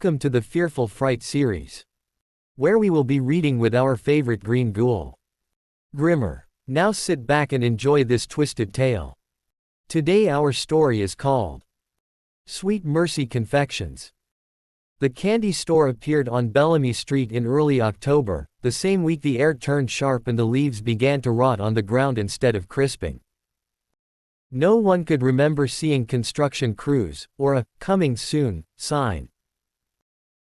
Welcome to the Fearful Fright series, where we will be reading with our favorite green ghoul, Grimmer. Now sit back and enjoy this twisted tale. Today our story is called Sweet Mercy Confections. The candy store appeared on Bellamy Street in early October, the same week the air turned sharp and the leaves began to rot on the ground instead of crisping. No one could remember seeing construction crews, or a "coming soon" sign.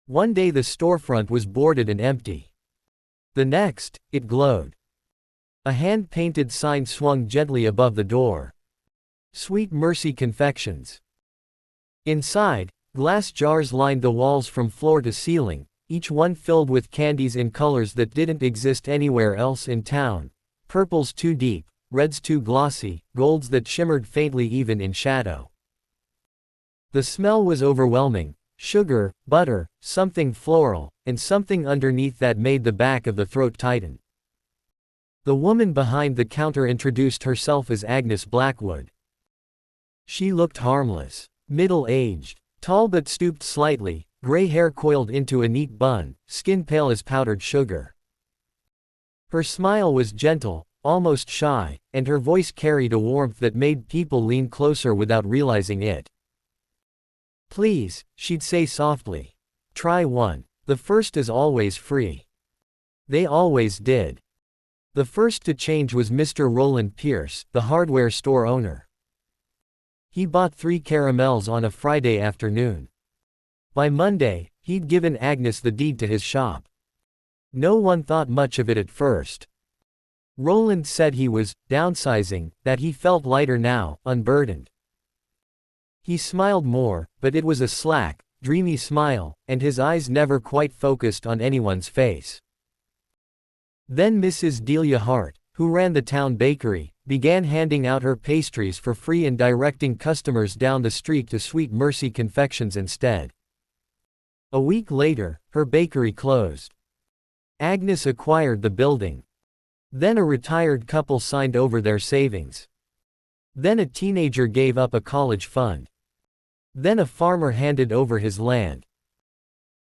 One day the storefront was boarded and empty. The next, it glowed. A hand-painted sign swung gently above the door. Sweet Mercy Confections. Inside, glass jars lined the walls from floor to ceiling, each one filled with candies in colors that didn't exist anywhere else in town. Purples too deep, reds too glossy, golds that shimmered faintly even in shadow. The smell was overwhelming. Sugar, butter, something floral, and something underneath that made the back of the throat tighten. The woman behind the counter introduced herself as Agnes Blackwood. She looked harmless, middle-aged, tall but stooped slightly, gray hair coiled into a neat bun, skin pale as powdered sugar. Her smile was gentle, almost shy, and her voice carried a warmth that made people lean closer without realizing it. "Please," she'd say softly. "Try one. The first is always free." They always did. The first to change was Mr. Roland Pierce, the hardware store owner. He bought 3 caramels on a Friday afternoon. By Monday, he'd given Agnes the deed to his shop. No one thought much of it at first. Roland said he was downsizing, that he felt lighter now, unburdened. He smiled more, but it was a slack, dreamy smile, and his eyes never quite focused on anyone's face. Then Mrs. Delia Hart, who ran the town bakery, began handing out her pastries for free and directing customers down the street to Sweet Mercy Confections instead. A week later, her bakery closed. Agnes acquired the building. Then a retired couple signed over their savings. Then a teenager gave up a college fund. Then a farmer handed over his land.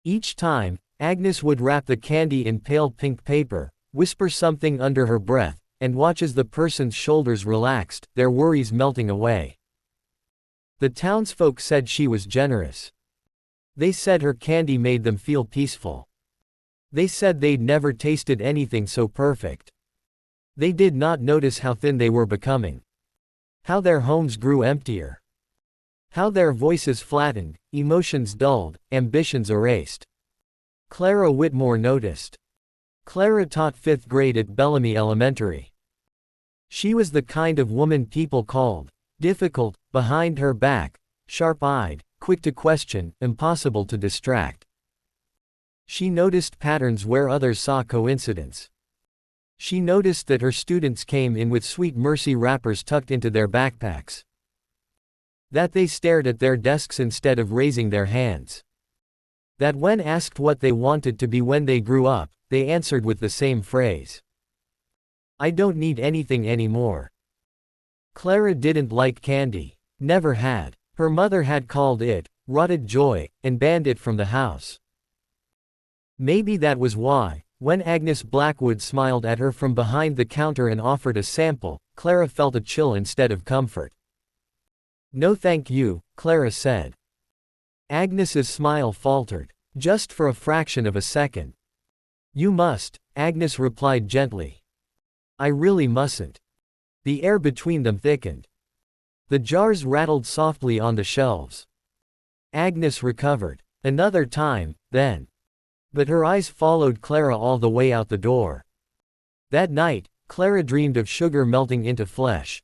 Each time, Agnes would wrap the candy in pale pink paper, whisper something under her breath, and watch as the person's shoulders relaxed, their worries melting away. The townsfolk said she was generous. They said her candy made them feel peaceful. They said they'd never tasted anything so perfect. They did not notice how thin they were becoming. How their homes grew emptier. How their voices flattened, emotions dulled, ambitions erased. Clara Whitmore noticed. Clara taught 5th grade at Bellamy Elementary. She was the kind of woman people called difficult, behind her back, sharp-eyed, quick to question, impossible to distract. She noticed patterns where others saw coincidence. She noticed that her students came in with Sweet Mercy wrappers tucked into their backpacks. That they stared at their desks instead of raising their hands. That when asked what they wanted to be when they grew up, they answered with the same phrase. "I don't need anything anymore." Clara didn't like candy. Never had. Her mother had called it rotted joy, and banned it from the house. Maybe that was why, when Agnes Blackwood smiled at her from behind the counter and offered a sample, Clara felt a chill instead of comfort. "No thank you," Clara said. Agnes's smile faltered, just for a fraction of a second. "You must," Agnes replied gently. "I really mustn't." The air between them thickened. The jars rattled softly on the shelves. Agnes recovered. "Another time, then." But her eyes followed Clara all the way out the door. That night, Clara dreamed of sugar melting into flesh.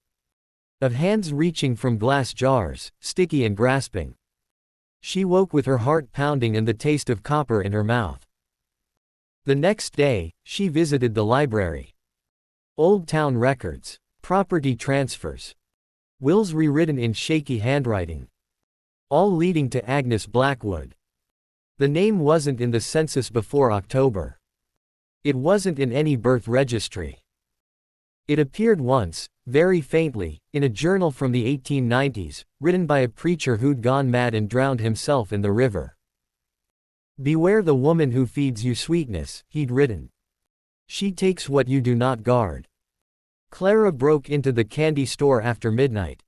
Of hands reaching from glass jars, sticky and grasping. She woke with her heart pounding and the taste of copper in her mouth. The next day, she visited the library. Old town records. Property transfers. Wills rewritten in shaky handwriting. All leading to Agnes Blackwood. The name wasn't in the census before October. It wasn't in any birth registry. It appeared once, very faintly, in a journal from the 1890s, written by a preacher who'd gone mad and drowned himself in the river. Beware the woman who feeds you sweetness, he'd written. She takes what you do not guard. Clara broke into the candy store after midnight.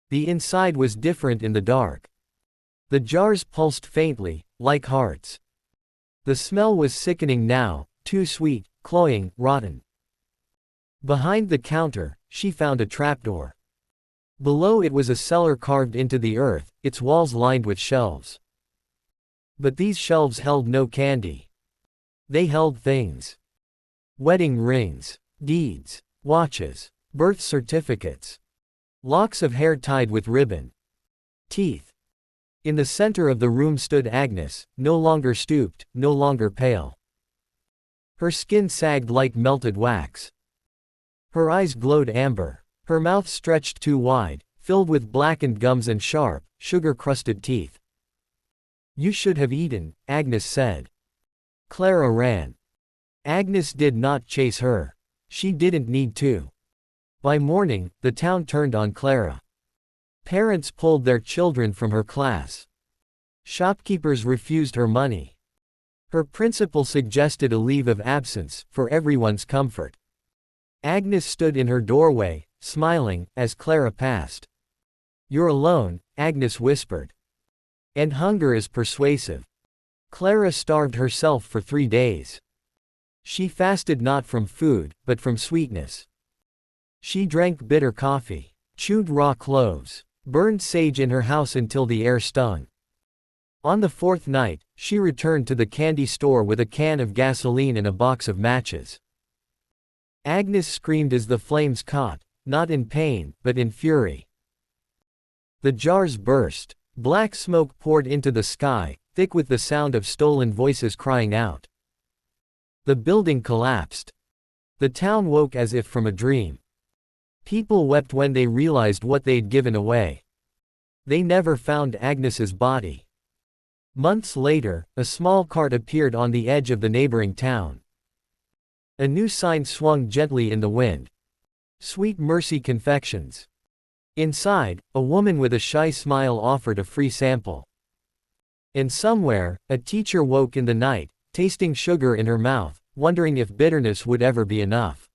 The inside was different in the dark. The jars pulsed faintly, like hearts. The smell was sickening now, too sweet, cloying, rotten. Behind the counter, she found a trapdoor. Below it was a cellar carved into the earth, its walls lined with shelves. But these shelves held no candy. They held things. Wedding rings, deeds, watches, birth certificates, locks of hair tied with ribbon, teeth. In the center of the room stood Agnes, no longer stooped, no longer pale. Her skin sagged like melted wax. Her eyes glowed amber. Her mouth stretched too wide, filled with blackened gums and sharp, sugar-crusted teeth. You should have eaten, Agnes said. Clara ran. Agnes did not chase her. She didn't need to. By morning, the town turned on Clara. Parents pulled their children from her class. Shopkeepers refused her money. Her principal suggested a leave of absence, for everyone's comfort. Agnes stood in her doorway, smiling, as Clara passed. You're alone, Agnes whispered. And hunger is persuasive. Clara starved herself for 3 days. She fasted not from food, but from sweetness. She drank bitter coffee, chewed raw cloves, burned sage in her house until the air stung. On the 4th night, she returned to the candy store with a can of gasoline and a box of matches. Agnes screamed as the flames caught, not in pain, but in fury. The jars burst. Black smoke poured into the sky, thick with the sound of stolen voices crying out. The building collapsed. The town woke as if from a dream. People wept when they realized what they'd given away. They never found Agnes's body. Months later, a small cart appeared on the edge of the neighboring town. A new sign swung gently in the wind. Sweet Mercy Confections. Inside, a woman with a shy smile offered a free sample. And somewhere, a teacher woke in the night, tasting sugar in her mouth, wondering if bitterness would ever be enough.